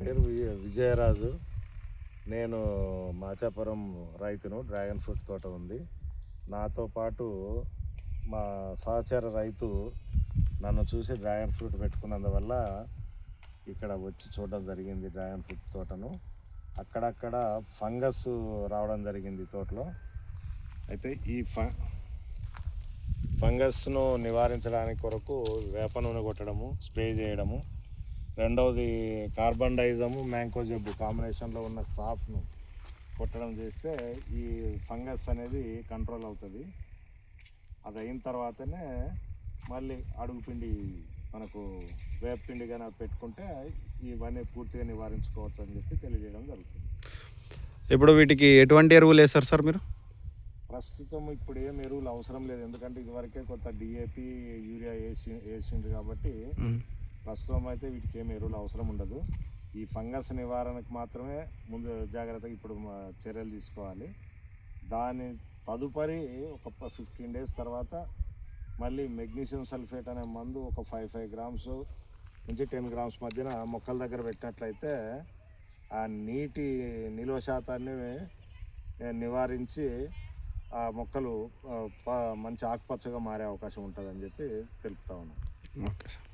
పేరు విజయరాజు. నేను మాచాపురం రైతును. డ్రాగన్ ఫ్రూట్ తోట ఉంది. నాతో పాటు మా సహచర రైతు నన్ను చూసి డ్రాగన్ ఫ్రూట్ పెట్టుకున్నందువల్ల ఇక్కడ వచ్చి చూడడం జరిగింది డ్రాగన్ ఫ్రూట్ తోటను. అక్కడక్కడ ఫంగస్ రావడం జరిగింది తోటలో. అయితే ఈ ఫంగస్ను నివారించడానికి కొరకు వేప నూనె కొట్టడము, స్ప్రే చేయడము. రెండవది కార్బన్ డైజము, మ్యాంకో జబ్బు కాంబినేషన్లో ఉన్న సాఫ్ను కొట్టడం చేస్తే ఈ ఫంగస్ అనేది కంట్రోల్ అవుతుంది. అది అయిన తర్వాతనే మళ్ళీ అడుగుపిండి మనకు వేపపిండి కానీ పెట్టుకుంటే ఇవన్నీ పూర్తిగా నివారించుకోవచ్చు అని చెప్పి తెలియజేయడం జరుగుతుంది. ఇప్పుడు వీటికి ఎటువంటి ఎరువులు వేస్తారు సార్ మీరు? ప్రస్తుతం ఇప్పుడు ఏం ఎరువులు అవసరం లేదు, ఎందుకంటే ఇదివరకే కొంత డిఏపి, యూరియా వేసింది కాబట్టి ప్రస్తుతం అయితే వీటికి ఏం ఎరువులు అవసరం ఉండదు. ఈ ఫంగస్ నివారణకు మాత్రమే ముందు జాగ్రత్తగా ఇప్పుడు చర్యలు తీసుకోవాలి. దాని తదుపరి ఒక 15 days తర్వాత మళ్ళీ మెగ్నీషియం సల్ఫేట్ అనే మందు ఒక 5 grams నుంచి 10 grams మధ్యన మొక్కల దగ్గర పెట్టినట్లయితే ఆ నీటి నిల్వ శాతాన్ని నివారించి ఆ మొక్కలు మంచి ఆకుపచ్చగా మారే అవకాశం ఉంటుందని చెప్పి తెలుపుతా ఉన్నాను. Okay sir.